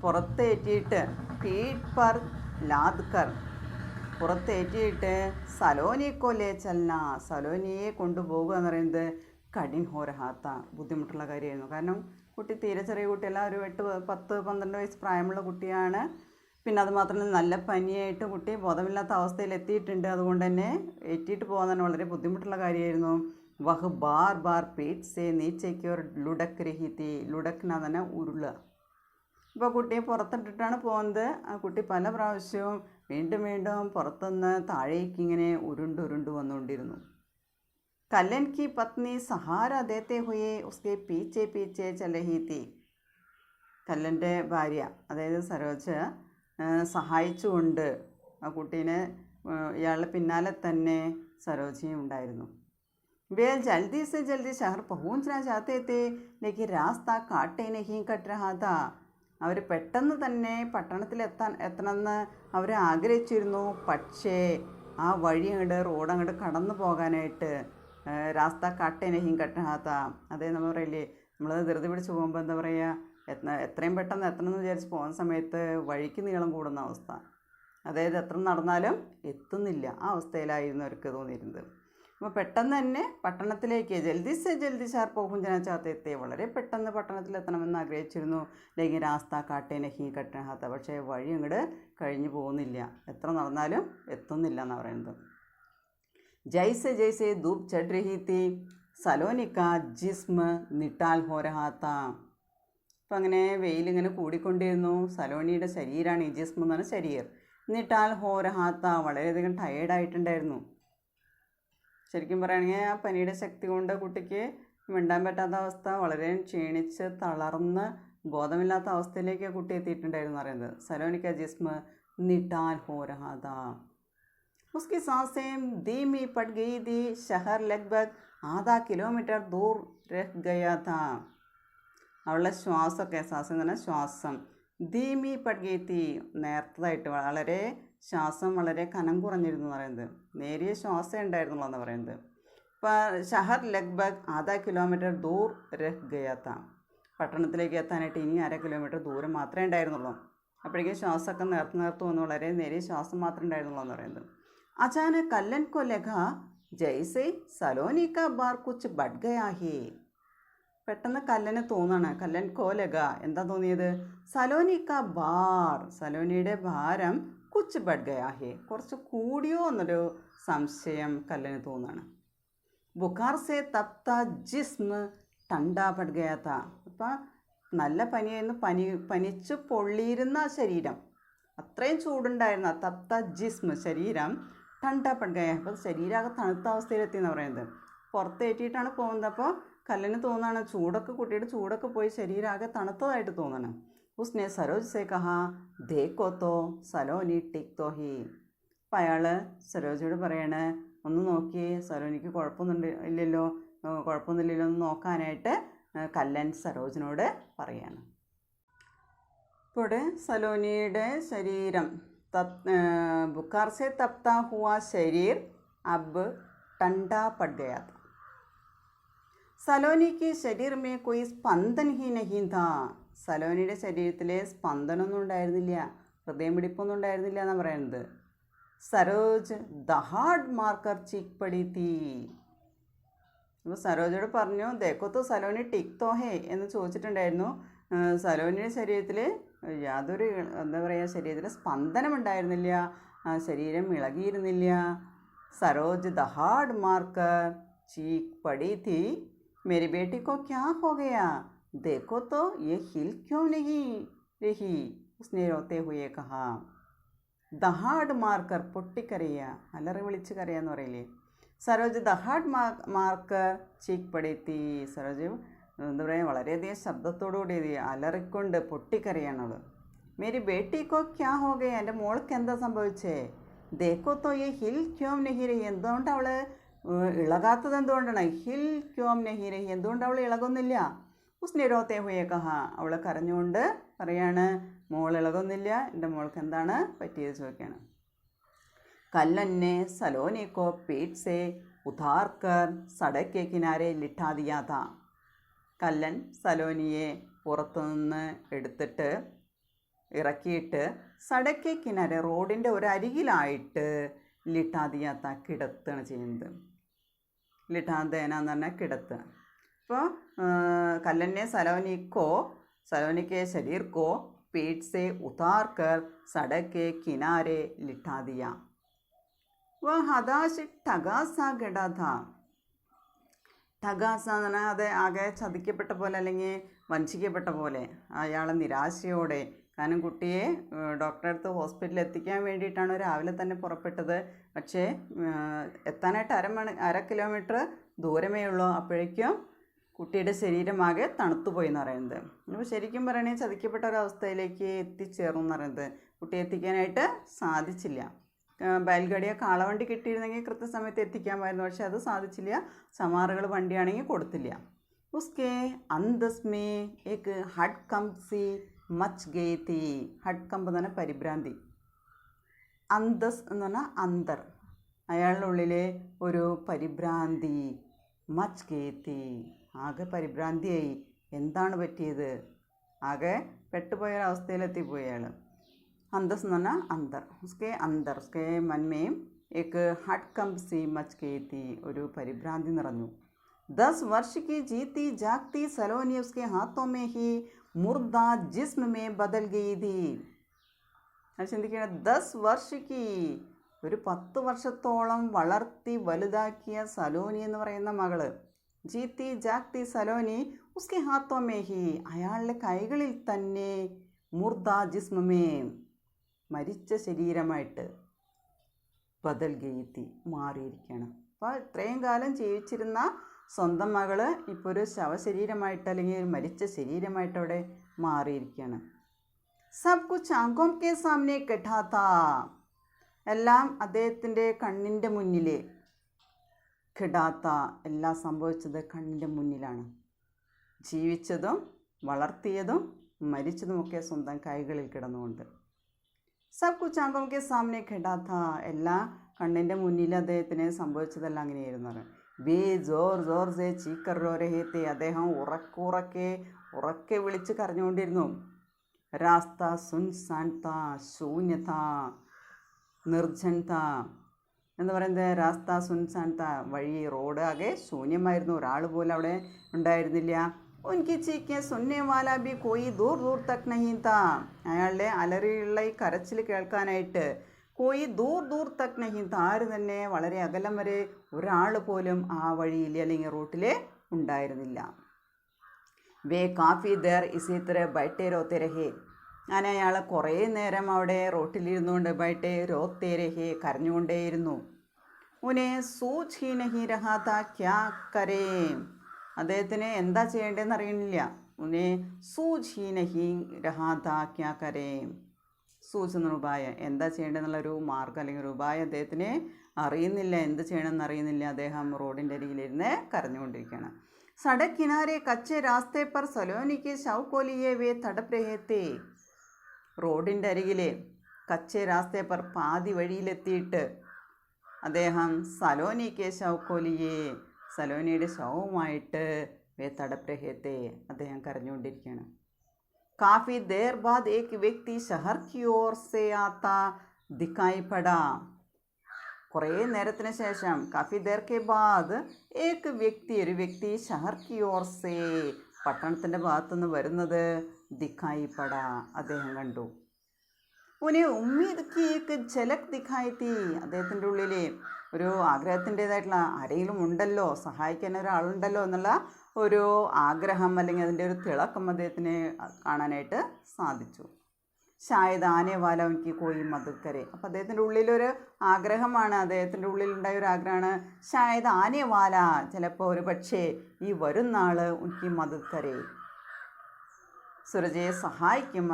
പുറത്തേറ്റിയിട്ട് പീഠ് പർ ലാദ് കർ പുറത്തേറ്റിയിട്ട് സലോനിക്കോ ലേ ചലന സലോനിയെ കൊണ്ടുപോകുക എന്ന് പറയുന്നത് കഠിൻ ഹോ രഹാത്ത ബുദ്ധിമുട്ടുള്ള കാര്യമായിരുന്നു കാരണം കുട്ടി തീരെ ചെറിയ കുട്ടിയല്ല ഒരു 8-10-12 വയസ്സ് പ്രായമുള്ള കുട്ടിയാണ് പിന്നെ അതുമാത്രമല്ല നല്ല പനിയായിട്ട് കുട്ടി ബോധമില്ലാത്ത അവസ്ഥയിൽ എത്തിയിട്ടുണ്ട് അതുകൊണ്ട് തന്നെ എത്തിയിട്ട് പോകാൻ തന്നെ വളരെ ബുദ്ധിമുട്ടുള്ള കാര്യമായിരുന്നു വഹ് ബാർ ബാർ പീഠ് സേ നീച്ചേക്ക് ഒരു ലുഡക് രഹിത്തി ലുഡക് എന്ന് തന്നെ ഉരുളുക ഇപ്പോൾ കുട്ടിയെ പുറത്തിട്ടിട്ടാണ് പോകുന്നത് ആ കുട്ടി പല പ്രാവശ്യവും വീണ്ടും വീണ്ടും പുറത്തുനിന്ന് താഴേക്ക് ഇങ്ങനെ ഉരുണ്ട് വന്നുകൊണ്ടിരുന്നു കല്ലൻ കി പത്നി സഹാര ദേത്തെ ഹുയെ ഉസ്കെ പീച്ചെ പീച്ചെ ചൽ രഹി തീ കല്ലൻ്റെ ഭാര്യ അതായത് സരോജ സഹായിച്ചുകൊണ്ട് ആ കുട്ടീനെ ഇയാളുടെ പിന്നാലെ തന്നെ സരോജയും ഉണ്ടായിരുന്നു वे जल्दी से जल्दी शहर पहुंचना चाहते थे लेकिन रास्ता काटे नहीं कट रहा था അവർ പെട്ടെന്ന് തന്നെ എത്തണമെന്ന് അവർ ആഗ്രഹിച്ചിരുന്നു പക്ഷേ ആ വഴി റോഡ് അങ്ങോട്ട് കടന്നു പോകാനായിട്ട് രാസ്ത കാട്ടേ നഹിം കട്ടാത്ത അതേ നമ്മൾ പറയില്ലേ നമ്മൾ ധൃതി പിടിച്ച് പോകുമ്പോൾ എന്താ പറയുക എത്രയും പെട്ടെന്ന് എത്തണമെന്ന് വിചാരിച്ച് പോകുന്ന സമയത്ത് വഴിക്ക് നീളം കൂടുന്ന അവസ്ഥ, അതായത് എത്ര നടന്നാലും എത്തുന്നില്ല, ആ അവസ്ഥയിലായിരുന്നു അവർക്ക് തോന്നിയിരുന്നത്. അപ്പോൾ പെട്ടെന്ന് തന്നെ പട്ടണത്തിലേക്ക് ജൽദി സാർ പോകുഞ്ചന ചാത്തത്തെ, വളരെ പെട്ടെന്ന് പട്ടണത്തിലെത്തണമെന്ന് ആഗ്രഹിച്ചിരുന്നു. ലേക്കിൻ രാസ്ത കാട്ടേ നഹി കട്ടണാത്ത, പക്ഷേ വഴി അങ്ങോട്ട് കഴിഞ്ഞു പോകുന്നില്ല, എത്ര നടന്നാലും എത്തുന്നില്ല എന്നാണ് പറയുന്നത്. ജൈസെ ജൈസെ ധൂപ് ചढ़ रही थी സലോനി കാ ജിസ്മ നിട്ടാൽ ഹോ രഹാ താ. അപ്പം അങ്ങനെ വെയിലിങ്ങനെ കൂടിക്കൊണ്ടിരുന്നു. സലോനിയുടെ ശരീരമാണ്, ഈ ജിസ്മ എന്ന് പറഞ്ഞാൽ ശരീരം. നിട്ടാൽ ഹോ രഹാ താ, വളരെയധികം ടയേർഡായിട്ടുണ്ടായിരുന്നു. ശരിക്കും പറയുകയാണെങ്കിൽ ആ പനിയുടെ ശക്തി കൊണ്ട് കുട്ടിക്ക് മിണ്ടാൻ പറ്റാത്ത അവസ്ഥ, വളരെ ക്ഷീണിച്ച് തളർന്ന് ബോധമില്ലാത്ത അവസ്ഥയിലേക്ക് കുട്ടി എത്തിയിട്ടുണ്ടായിരുന്നു പറയുന്നത്. സലോനി കാ ജിസ്മ നിട്ടാൽ ഹോ രഹാ താ. उसकी सांसें धीमी पड़ गई थी. शहर लगभग आधा किलोमीटर दूर रह गया था. അവളുടെ ശ്വാസമൊക്കെ, ശ്വാസം എന്ന് പറഞ്ഞാൽ ശ്വാസം, ധീമി പട്കീത്തി, നേർത്തതായിട്ട് വളരെ ശ്വാസം വളരെ കനം കുറഞ്ഞിരുന്നു എന്ന് പറയുന്നത്. നേരിയ ശ്വാസം ഉണ്ടായിരുന്നുള്ളൂ എന്ന് പറയുന്നത്. ഇപ്പോൾ ഷഹർ ലഗ്ബഗ് ആധാ കിലോമീറ്റർ ദൂർ രഹ് ഗയാത്ത, പട്ടണത്തിലേക്ക് എത്താനായിട്ട് ഇനി 1/2 കിലോമീറ്റർ ദൂരം മാത്രമേ ഉണ്ടായിരുന്നുള്ളൂ. അപ്പോഴേക്കും ശ്വാസമൊക്കെ നേർത്ത് വന്നു, വളരെ നേരിയ ശ്വാസം മാത്രമേ ഉണ്ടായിരുന്നുള്ളൂ എന്ന് പറയുന്നത്. अचानक कल्लन को लगा जैसे सलोनी का भार कुछ बढ़ गया है. പെട്ടെന്ന് കല്ലന് തോന്നാണ്, കല്ലൻ കോലക, എന്താ തോന്നിയത്? സലോനിക്ക ബാർ, സലോനിയുടെ ഭാരം കുച്ച് ബഡ് ഗയാ ഹേ, കുറച്ച് കൂടിയോ എന്നൊരു സംശയം കല്ലന് തോന്നാണ്. ബുഖാർ സെ തപ്ത ജിസ്മ ടണ്ടാ ബഡ് ഗയാ താ. അപ്പം നല്ല പനിയായിരുന്നു, പനിച്ച് പൊള്ളിയിരുന്ന ശരീരം, അത്രയും ചൂടുണ്ടായിരുന്ന തപ്ത ജിസ്മ ശരീരം ടണ്ടാ ബഡ് ഗയാ. അപ്പോൾ ശരീരമാകെ തണുത്ത അവസ്ഥയിലെത്തിയെന്ന് പറയുന്നത്. പുറത്തേറ്റിയിട്ടാണ് പോകുന്നത്. അപ്പോൾ കല്ലിന് തോന്നാണ് ചൂടൊക്കെ, കുട്ടിയുടെ ചൂടൊക്കെ പോയി ശരീരമാകെ തണുത്തതായിട്ട് തോന്നണം. ഉസ്നെ സരോജ് സേ കഹാ ദേക്കോ തോ സലോനി ടിക് തോ ഹി. അപ്പം അയാൾ സരോജയോട് പറയാണ്, ഒന്ന് നോക്കി, സലോനിക്ക് കുഴപ്പമൊന്നുമില്ലല്ലോ എന്ന് നോക്കാനായിട്ട് കല്ലൻ സരോജിനോട് പറയാണ്. ഇപ്പോൾ സലോനിയുടെ ശരീരം बुखार से तपता हुआ शरीर अब ठंडा पड़ गया था. സലോനി के शरीर में कोई स्पंदन ही नहीं था. സലോനിയുടെ ശരീരത്തിൽ സ്പന്ദനമൊന്നും ഉണ്ടായിരുന്നില്ല, ഹൃദയമിടിപ്പൊന്നും ഉണ്ടായിരുന്നില്ല എന്നാണ് പറയുന്നത്. സരോജ് ദഹാഡ് മാർക്കർ ചീക്ക് പടി തീ. അപ്പോൾ സരോജോട് പറഞ്ഞു, ദേക്കോത്തോ സലോനി ടിക് തോ ഹേ എന്ന് ചോദിച്ചിട്ടുണ്ടായിരുന്നു. സലോനിയുടെ ശരീരത്തിൽ യാതൊരു എന്താ പറയുക, ശരീരത്തിൽ സ്പന്ദനം ഉണ്ടായിരുന്നില്ല, ശരീരം ഇളകിയിരുന്നില്ല. സരോജ് ദഹാഡ് മാർക്കർ ചീക്ക് പടി തീ. मेरी बेटी को क्या हो गया, देखो तो ये हिल क्यों नहीं रही, उसने रोते हुए कहा. ദഹാഡ് മാർക്കർ, പൊട്ടിക്കരയുക, അലറി വിളിച്ച് കരയാന്ന് പറയില്ലേ. സരോജ് ദഹാഡ് മാർക്കർ ചീക്ക് പടിത്തി. സരോജ് എന്താ പറയുക, വളരെയധികം ശബ്ദത്തോടുകൂടി അലറിക്കൊണ്ട് പൊട്ടിക്കരയാണത്. മേരി ബേട്ടിക്കോ ക്യാ ഹോ ഗയ, എൻ്റെ മോൾക്ക് എന്താ സംഭവിച്ചേ? ദേക്കോ തോ യേ ഹിൽ ക്യോം നഹി രഹി, എന്തുകൊണ്ട് അവൾ ഇളകാത്തത് എന്തുകൊണ്ടാണ്? ഹിൽ ക്യോം നഹി രഹി, എന്തുകൊണ്ട് അവൾ ഇളകുന്നില്ല? ഉസ്നെ രോത്തേ ഹുയേ കഹാ, അവൾ കരഞ്ഞുകൊണ്ട് പറയാണ്, മോൾ ഇളകുന്നില്ല, എൻ്റെ മോൾക്ക് എന്താണ് പറ്റിയത് ചോദിക്കുകയാണ്. കല്ലന്നെ സലോനി കോ പീഠ് സേ ഉതാർ കർ സടക് കെ കിനാരെ ലിട്ടാ ദിയാ താ. കല്ലൻ സലോനിയെ പുറത്തുനിന്ന് എടുത്തിട്ട് ഇറക്കിയിട്ട് സടക് കെ കിനാരെ, റോഡിൻ്റെ ഒരു അരികിലായിട്ട് ലിട്ടാ ദിയാ താ, കിടത്തുകയാണ് ചെയ്യുന്നത്. ലിട്ടാ ദേന എന്ന് പറഞ്ഞാൽ കിടത്തുക. അപ്പോൾ കല്ലനെ सलोनी के शरीर को पीठ से उतार कर सड़क के किनारे लिटा दिया. वह हताश ठगासा गड़ा था. ठगाസ എന്ന് പറഞ്ഞാൽ അത് ആകെ ചതിക്കപ്പെട്ട പോലെ അല്ലെങ്കിൽ വഞ്ചിക്കപ്പെട്ട പോലെ, അയാൾ നിരാശയോടെ, കാരണം കുട്ടിയെ ഡോക്ടറെ അടുത്ത് ഹോസ്പിറ്റലിൽ എത്തിക്കാൻ വേണ്ടിയിട്ടാണ് രാവിലെ തന്നെ പുറപ്പെട്ടത്. പക്ഷേ എത്താനായിട്ട് 1/2 കിലോമീറ്റർ ദൂരമേ ഉള്ളൂ. അപ്പോഴേക്കും കുട്ടിയുടെ ശരീരമാകെ തണുത്തുപോയി എന്ന് പറയുന്നത്. അപ്പോൾ ശരിക്കും പറയണമെങ്കിൽ ചതിക്കപ്പെട്ട ഒരവസ്ഥയിലേക്ക് എത്തിച്ചേർന്നു എന്ന് പറയുന്നത്. കുട്ടിയെ എത്തിക്കാനായിട്ട് സാധിച്ചില്ല. ബയൽഗഡിയ കാളവണ്ടി കിട്ടിയിരുന്നെങ്കിൽ കൃത്യസമയത്ത് എത്തിക്കാമായിരുന്നു, പക്ഷെ അത് സാധിച്ചില്ല. ചമാറുകൾ വണ്ടിയാണെങ്കിൽ കൊടുത്തില്ല. ഉസ്കെ അന്തസ് may Ek had കംപ് C much ഗയി തീ. ഹഡ് കമ്പ് എന്ന് പറഞ്ഞാൽ പരിഭ്രാന്തി, അന്തസ് എന്ന് പറഞ്ഞാൽ അന്തർ, അയാളുടെ ഉള്ളിലെ ഒരു പരിഭ്രാന്തി. മച്ച് ഗയി തീ, ആകെ പരിഭ്രാന്തിയായി. എന്താണ് പറ്റിയത്? ആകെ പെട്ടുപോയ അവസ്ഥയിലെത്തിപ്പോയി അയാൾ. അന്തസ് എന്ന് പറഞ്ഞാൽ അന്തർ. ഉസ്കെ മന്മേം ഏക്ക് ഹട്ട്കമ്പ് സി മച്ച് കേത്തി, ഒരു പരിഭ്രാന്തി നിറഞ്ഞു. 10 वर्ष की जीती जागती सलोनी उसके हाथों में ही मुर्दा जिस्म में बदल गई थी. അത് ചിന്തിക്കണം. 10 വർഷ की, ഒരു 10 വർഷത്തോളം വളർത്തി വലുതാക്കിയ സലോനി എന്ന് പറയുന്ന മകള്, ജീത്തി ജാഗ്തി സലോനി ഉസ്കെ ഹാത്തോ മേ ഹി, അയാളുടെ കൈകളിൽ തന്നെ, മുർദ ജിസ്മമേ, മരിച്ച ശരീരമായിട്ട്, ബദൽ ഗീത്തി, മാറിയിരിക്കുകയാണ്. അപ്പോൾ ഇത്രയും കാലം ജീവിച്ചിരുന്ന സ്വന്തം മകള് ഇപ്പോൾ ഒരു ശവശരീരമായിട്ട് അല്ലെങ്കിൽ ഒരു മരിച്ച ശരീരമായിട്ട് അവിടെ മാറിയിരിക്കുകയാണ്. സബ് കുച്ച് ആങ്കോം കെ സാമനെ കെട്ടാത്ത, എല്ലാം അദ്ദേഹത്തിൻ്റെ കണ്ണിൻ്റെ മുന്നിൽ, ഖിടാത്ത, എല്ലാം സംഭവിച്ചത് കണ്ണിൻ്റെ മുന്നിലാണ്. ജീവിച്ചതും വളർത്തിയതും മരിച്ചതുമൊക്കെ സ്വന്തം കൈകളിൽ കിടന്നുകൊണ്ട്. സബ് കുച്ച് ആങ്കോം കെ സാമനെ ഖിടാത്ത, എല്ലാം കണ്ണിൻ്റെ മുന്നിൽ അദ്ദേഹത്തിന് സംഭവിച്ചതെല്ലാം അങ്ങനെയായിരുന്നു. വേ ജോർ ജോർ സേ ചീക്കർ റോ രഹേ തേ, അദ്ദേഹം ഉറക്കെ വിളിച്ച് കരഞ്ഞുകൊണ്ടിരുന്നു. രാസ്ത സുൻസാൻ താ, ശൂന്യത, നിർജ്ജനത എന്ന് പറയുന്നത്. രാസ്ത സുൻസാൻ താ, വഴി, റോഡ് ആകെ ശൂന്യമായിരുന്നു, ഒരാൾ പോലും അവിടെ ഉണ്ടായിരുന്നില്ല. ഉൻകി ചീക്കെ സുന്നെ വാല ബി കോയി ദൂർ ദൂർ തക് നഹീ താ, അയാളുടെ അലറിയുള്ള ഈ കരച്ചിൽ കേൾക്കാനായിട്ട് കോയി ദൂർ ദൂർ തക് നഹീ താ, ആര് തന്നെ വളരെ അകലം വരെ ഒരാൾ പോലും ആ വഴിയിൽ അല്ലെങ്കിൽ റൂട്ടിൽ ഉണ്ടായിരുന്നില്ല. വേ കാഫി ദേർ ഇസി തര ബൈട്ടേ രോത്തെ രഹേ, അങ്ങനെ അയാൾ കുറേ നേരം അവിടെ റോട്ടിലിരുന്നുകൊണ്ട് ബൈട്ടേ രോത്തെ രഹേ, കരഞ്ഞുകൊണ്ടേയിരുന്നു. ഉനെ സൂച് ഹി നഹീ രഹാ താ ക്യാ കരേ, അദ്ദേഹത്തിന് എന്താ ചെയ്യേണ്ടതെന്ന് അറിയണില്ല. ഉനെ സൂച് ഹി നഹീ രഹാ താ ക്യാ കരേ, സൂച് എന്ന ഉപായം, എന്താ ചെയ്യേണ്ടതെന്നുള്ളൊരു മാർഗ്ഗം അല്ലെങ്കിൽ ഒരു ഉപായം അദ്ദേഹത്തിന് അറിയുന്നില്ല, എന്ത് ചെയ്യണമെന്ന് അറിയുന്നില്ല. അദ്ദേഹം റോഡിൻ്റെ അരികിലിരുന്ന് കരഞ്ഞുകൊണ്ടിരിക്കുകയാണ്. സടക് കിനാരെ കച്ചെ രാസ്തേ പർ സലോനിക്ക് ശൗക്കോലിയെ വേ തടപ് രഹേ തേ, റോഡിൻ്റെ അരികിൽ കച്ചെ രാസ്തേ പർ, പാതി വഴിയിലെത്തിയിട്ട് അദ്ദേഹം സലോനിക്ക് ശൗക്കോലിയെ, സലോനിയുടെ ശവവുമായിട്ട് വേ തടപ് രഹേ തേ, അദ്ദേഹം കരഞ്ഞുകൊണ്ടിരിക്കുകയാണ്. काफ़ी देर बाद एक व्यक्ति शहर की ओर से आता दिखाई पड़ा, കുറേ നേരത്തിന് ശേഷം, കാഫി ദേർ കെ ബാദ് ഏക് വ്യക്തി, ഒരു വ്യക്തി, ഷഹർ കി ഓർ സേ, പട്ടണത്തിൻ്റെ ഭാഗത്തുനിന്ന് വരുന്നത്, ദിഖായി പട, അദ്ദേഹം കണ്ടു. ഉനെ ഉമ്മീദ് കി ഏക് ഝലക് ദിഖായി തീ, അദ്ദേഹത്തിൻ്റെ ഉള്ളിൽ ഒരു ആഗ്രഹത്തിൻ്റേതായിട്ടുള്ള, ആരെങ്കിലും ഉണ്ടല്ലോ, സഹായിക്കാൻ ഒരാളുണ്ടല്ലോ എന്നുള്ള ഒരു ആഗ്രഹം അല്ലെങ്കിൽ അതിൻ്റെ ഒരു തിളക്കം അദ്ദേഹത്തിന് കാണാനായിട്ട് സാധിച്ചു. ഷായത് ആനേവാല എനിക്ക് കോയി മദത് കരെ, അപ്പം അദ്ദേഹത്തിൻ്റെ ഉള്ളിലൊരു ആഗ്രഹമാണ്, അദ്ദേഹത്തിൻ്റെ ഉള്ളിലുണ്ടായ ഒരു ആഗ്രഹമാണ്. ഷായത് ആനേവാല, ചിലപ്പോൾ ഒരു പക്ഷേ ഈ വരുന്ന ആൾ എനിക്ക് മദത് കരെ, സുരജയെ സഹായിക്കും,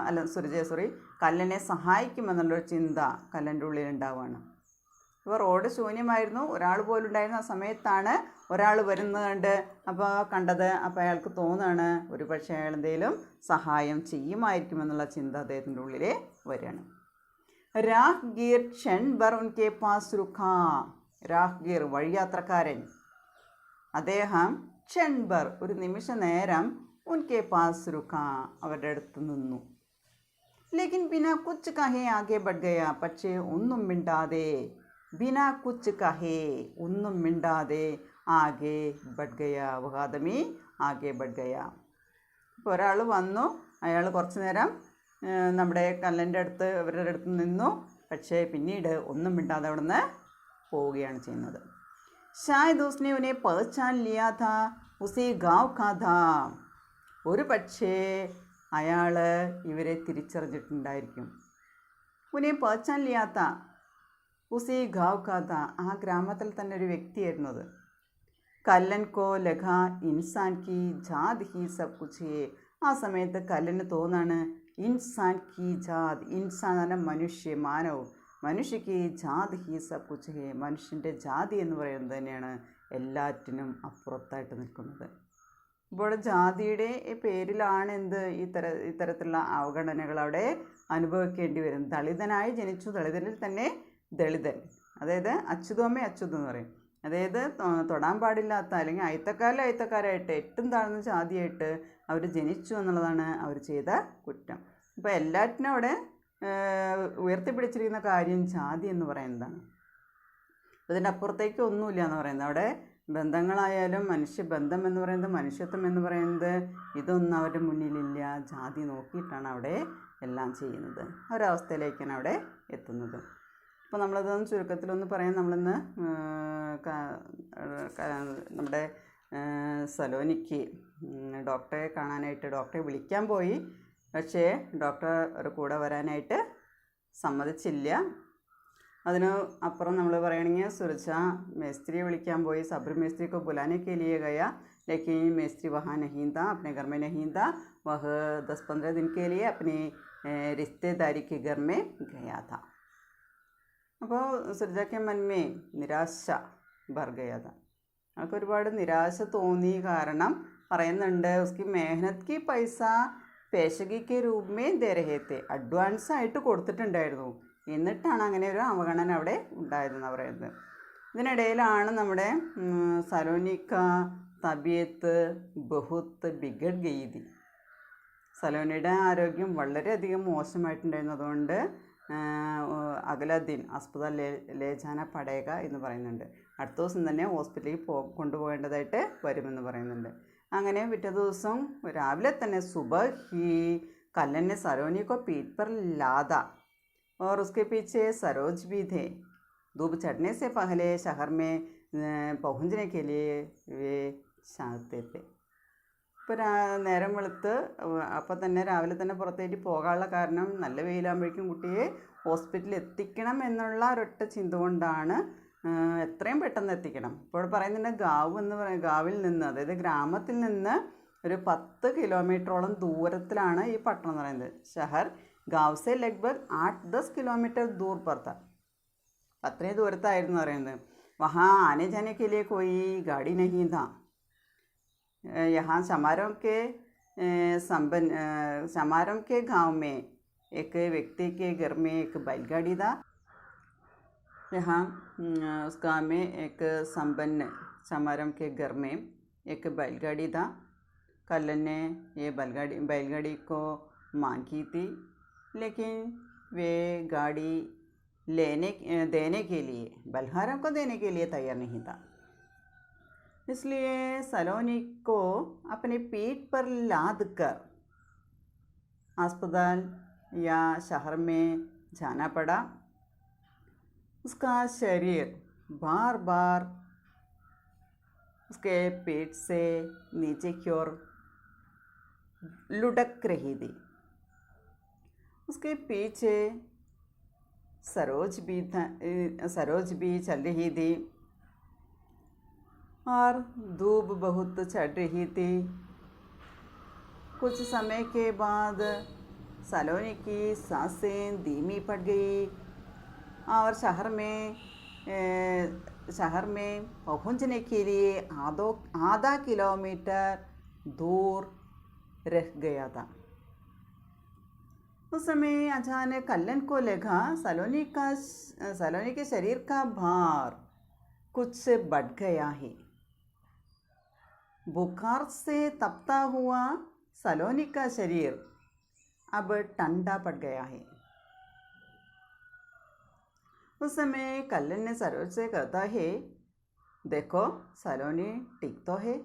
കല്ലനെ സഹായിക്കുമെന്നുള്ളൊരു ചിന്ത കല്ലൻ്റെ ഉള്ളിലുണ്ടാവുകയാണ്. ഇപ്പോൾ റോഡ് ശൂന്യമായിരുന്നു, ഒരാൾ പോലും ഉണ്ടായിരുന്ന ആ സമയത്താണ് ഒരാൾ വരുന്നത് കണ്ട് അപ്പോൾ കണ്ടത്. അപ്പോൾ അയാൾക്ക് തോന്നുകയാണ് ഒരു പക്ഷേ അയാൾ എന്തെങ്കിലും സഹായം ചെയ്യുമായിരിക്കുമെന്നുള്ള ചിന്ത അദ്ദേഹത്തിൻ്റെ ഉള്ളിൽ വരികയാണ്. രാഹ്ഗീർ ക്ഷൺ ബർ ഉൻകെ പാസ് രുഖാ, രാഹ്ഗീർ വഴിയാത്രക്കാരൻ, അദ്ദേഹം ക്ഷൺ ബർ ഒരു നിമിഷ നേരം ഉൻകെ പാസ് രുഖാ അവരുടെ അടുത്ത് നിന്നു. ലേക്കിൻ ബിനാ കുച്ച് കഹേ ആകെ ബഡ് ഗയാ, പക്ഷേ ഒന്നും മിണ്ടാതെ, ബിനാ കുച്ച് കഹേ ഒന്നും മിണ്ടാതെ, ആകെ ബഡ് ഗയാ, വഹാദമി ആകെ ബഡ് ഗയാ. ഇപ്പോൾ ഒരാൾ വന്നു, അയാൾ കുറച്ച് നേരം നമ്മുടെ കല്ലൻ്റെ അടുത്ത് അവരുടെ അടുത്ത് നിന്നു, പക്ഷേ പിന്നീട് ഒന്നും മിണ്ടാതെ അവിടെ നിന്ന് പോവുകയാണ് ചെയ്യുന്നത്. ഷായദ് ഉസ്നെ ഉനെ പഹ്ചാൻ ലിയാ താ ഉസി ഗാവ് കാ താ, ഒരു പക്ഷേ അയാൾ ഇവരെ തിരിച്ചറിഞ്ഞിട്ടുണ്ടായിരിക്കും. ഉനെ പഹ്ചാൻ ലിയാ താ ഉസി ഗാവ് കാ താ, ആ ഗ്രാമത്തിൽ തന്നെ ഒരു വ്യക്തിയായിരുന്നു അത്. കല്ലൻ കോ ലഖ ഇൻസാൻ കി ജാത് ഹി സബ് കുച്ച് ഹേ, ആ സമയത്ത് കല്ലന് തോന്നാണ് ഇൻസാൻ കി ജാത്, ഇൻസാൻ എന്ന മനുഷ്യ, മനുഷ്യക്ക് ജാത് ഹി സബ് കുച്ച് ഹേ, മനുഷ്യൻ്റെ ജാതി എന്ന് പറയുന്നത് തന്നെയാണ് എല്ലാറ്റിനും അപ്പുറത്തായിട്ട് നിൽക്കുന്നത്. ഇപ്പോൾ ജാതിയുടെ പേരിലാണ് ഇത്തരത്തിലുള്ള അവഗണനകൾ അവിടെ അനുഭവിക്കേണ്ടി വരും. ദളിതനായി ജനിച്ചു, ദളിതരിൽ തന്നെ ദളിതൻ, അതായത് അച്യുതമ്മ അച്യുതം എന്ന് പറയും. അതായത് തൊടാൻ പാടില്ലാത്ത അല്ലെങ്കിൽ അയിത്തക്കാരായിട്ട് ഏറ്റവും താഴ്ന്ന ജാതിയായിട്ട് അവർ ജനിച്ചു എന്നുള്ളതാണ് അവർ ചെയ്ത കുറ്റം. അപ്പോൾ എല്ലാറ്റിനും അവിടെ ഉയർത്തിപ്പിടിച്ചിരിക്കുന്ന കാര്യം ജാതി എന്ന് പറയുന്നതാണ്. അതിൻ്റെ അപ്പുറത്തേക്ക് ഒന്നുമില്ല എന്ന് പറയുന്നത്. അവിടെ ബന്ധങ്ങളായാലും മനുഷ്യബന്ധം എന്ന് പറയുന്നത്, മനുഷ്യത്വം എന്ന് പറയുന്നത്, ഇതൊന്നും അവരുടെ മുന്നിലില്ല. ജാതി നോക്കിയിട്ടാണ് അവിടെ എല്ലാം ചെയ്യുന്നത്. ഒരവസ്ഥയിലേക്കാണ് അവിടെ എത്തുന്നത്. അപ്പോൾ നമ്മളതൊന്ന് ചുരുക്കത്തിലൊന്ന് പറയാൻ, നമ്മളിന്ന് നമ്മുടെ സലോനിക്ക് ഡോക്ടറെ കാണാനായിട്ട് ഡോക്ടറെ വിളിക്കാൻ പോയി. പക്ഷേ ഡോക്ടർ ഒരു കൂടെ വരാനായിട്ട് സമ്മതിച്ചില്ല. അതിന് അപ്പുറം നമ്മൾ പറയുകയാണെങ്കിൽ സുരജ മേസ്ത്രിയെ വിളിക്കാൻ പോയി. സബ്ർ മേസ്ത്രി को बुलाने के लिए गया, लेकिन मेस्त्री वहाँ नहीं था, अपने घर में नहीं था. वह 10-15 दिन के लिए अपने रिश्तेदारी के घर में गया था. അപ്പോൾ സുരജയ്ക്ക് മൻമേ നിരാശ ഭർ ഗയാ था. അവൾക്ക് ഒരുപാട് നിരാശ തോന്നി. കാരണം പറയുന്നുണ്ട്, ഉസ്കി മെഹനത് കി പൈസ പേശകിക്ക് രൂപമേ ദേ രഹേ തെ, അഡ്വാൻസ് ആയിട്ട് കൊടുത്തിട്ടുണ്ടായിരുന്നു, എന്നിട്ടാണ് അങ്ങനെ ഒരു അവഗണന അവിടെ ഉണ്ടായതെന്ന് പറയുന്നത്. ഇതിനിടയിലാണ് നമ്മുടെ സലോനിക്ക തബിയത്ത് ബഹുത്ത് ബിഗഡ് ഗെയ്തി. സലോനിയുടെ ആരോഗ്യം വളരെയധികം മോശമായിട്ടുണ്ടായിരുന്നു. അതുകൊണ്ട് അഗലദ്ദീൻ അസ്പതാൽ ലേജാന പടേക എന്ന് പറയുന്നുണ്ട്. അടുത്ത ദിവസം തന്നെ ഹോസ്പിറ്റലിൽ കൊണ്ടുപോകേണ്ടതായിട്ട് വരുമെന്ന് പറയുന്നുണ്ട്. അങ്ങനെ പിറ്റേ ദിവസം രാവിലെ തന്നെ സുബഹ് ഹി കല്ലൻ ने सलोनी को पीठ पर लादा और उसके पीछे सरोज भी थे. धूप चढ़ने से पहले शहर में पहुंचने के लिए वे चाहते थे. ഇപ്പോൾ നേരം വെളുത്ത് അപ്പോൾ തന്നെ രാവിലെ തന്നെ പുറത്തേക്ക് പോകാനുള്ള കാരണം നല്ല വെയിലാകുമ്പോഴേക്കും കുട്ടിയെ ഹോസ്പിറ്റലിൽ എത്തിക്കണം എന്നുള്ള ഒരൊറ്റ ചിന്ത കൊണ്ടാണ്, എത്രയും പെട്ടെന്ന് എത്തിക്കണം. ഇപ്പോൾ പറയുന്നുണ്ട് ഗാവ് എന്ന് ഗാവിൽ നിന്ന്, അതായത് ഗ്രാമത്തിൽ നിന്ന് ഒരു 10 കിലോമീറ്ററോളം ദൂരത്തിലാണ് ഈ പട്ടണം എന്ന് പറയുന്നത്. ഷഹർ ഗാവ് സെ ലഗ്ഭഗ് 8-10 കിലോമീറ്റർ ദൂർ പർത്ത, അത്രയും ദൂരത്തായിരുന്നു പറയുന്നത്. വഹാ ആനെ ജാനെ കെ ലിയെ കോയി ഗാഡി നഹീ താ. यहाँ समारोह के गांव में एक व्यक्ति के घर में एक बैलगाड़ी था. यहाँ उस गांव में एक संपन्न समारोह के घर में एक बैलगाड़ी था. कल्लन ने ये बैलगाड़ी को मांगी थी, लेकिन वे गाड़ी देने के लिए, बलहारा को देने के लिए तैयार नहीं था. इसलिए सलोनी को अपनी पीठ पर लाद कर अस्पताल या शहर में जाना पड़ा. उसका शरीर बार बार उसके पेट से नीचे की ओर लुढ़क रही थी. उसके पीछे सरोज भी चल रही थी और धूप बहुत चढ़ रही थी. कुछ समय के बाद सलोनी की सांसें धीमी पड़ गई और शहर में पहुंचने के लिए आधा किलोमीटर दूर रह गया था. उस समय अचानक कल्लन को लगा सलोनी के शरीर का भार कुछ बढ़ गया है. बुखार से तपता हुआ सलोनी का शरीर अब ठंडा पड़ गया है. उस समय कल्लन ने सरोज से कहता है, देखो सलोनी ठीक तो है.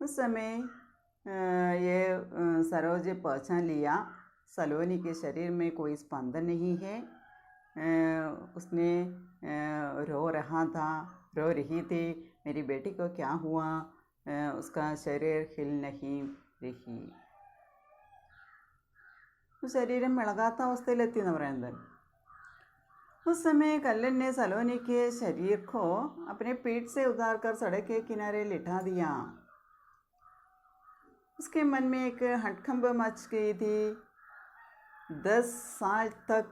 उस समय ये सरोज पहचान लिया सलोनी के शरीर में कोई स्पंदन नहीं है. उसने रो रही थी, मेरी बेटी को क्या हुआ, उसका शरीर हिल नहीं रही. ശരീരം ഇളകാത്ത അവസ്ഥയിലെത്തി എന്ന് പറയുന്നത്. उस समय कल्लन ने सलोनी के शरीर को अपने पीठ से उतारकर सड़क के किनारे लिटा दिया. उसके मन में एक हड़कंप मच गई थी. 10 साल तक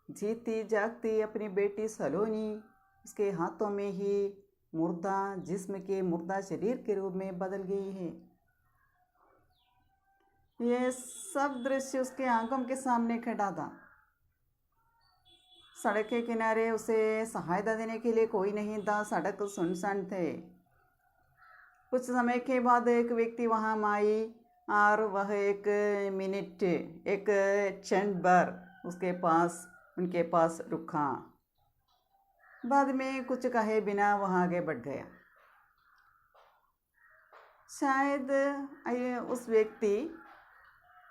जीती जागती अपनी बेटी सलोनी उसके हाथों में ही मुर्दा जिस्म के मुर्दा शरीर के रूप में बदल गई है. ये सब दृश्य उसके आंखों के सामने खड़ा था. सड़क के किनारे उसे सहायता देने के लिए कोई नहीं था। सड़क सुनसान थे। कुछ समय के बाद एक व्यक्ति वहाँ आई और वह एक मिनट, एक क्षण भर उनके पास रुका। बाद में कुछ कहे बिना वह आगे बढ़ गया। शायद उस व्यक्ति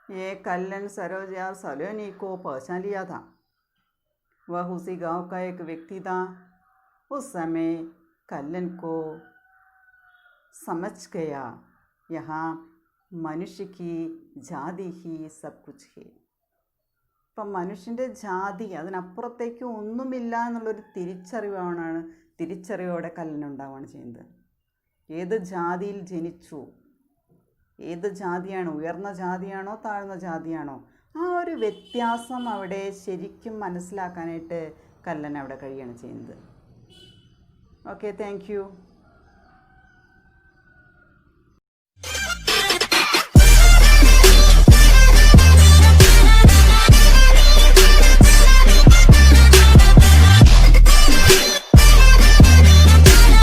ये कल्लन सरोज या सलोनी को पहचान लिया था। वह उसी गांव का एक व्यक्ति था। उस समय कल्लन को समझ गया, यहाँ മനുഷ്യ ജാതി സബ് കുച്ച് ഹേ. ഇപ്പം മനുഷ്യൻ്റെ ജാതി അതിനപ്പുറത്തേക്ക് ഒന്നുമില്ല എന്നുള്ളൊരു തിരിച്ചറിവോടെ കല്ലിനുണ്ടാവുകയാണ് ചെയ്യുന്നത്. ഏത് ജാതിയിൽ ജനിച്ചു, ഏത് ജാതിയാണോ, ഉയർന്ന ജാതിയാണോ താഴ്ന്ന ജാതിയാണോ, ആ ഒരു വ്യത്യാസം അവിടെ ശരിക്കും മനസ്സിലാക്കാനായിട്ട് കല്ലൻ അവിടെ കഴിയുകയാണ് ചെയ്യുന്നത്. Okay, thank you.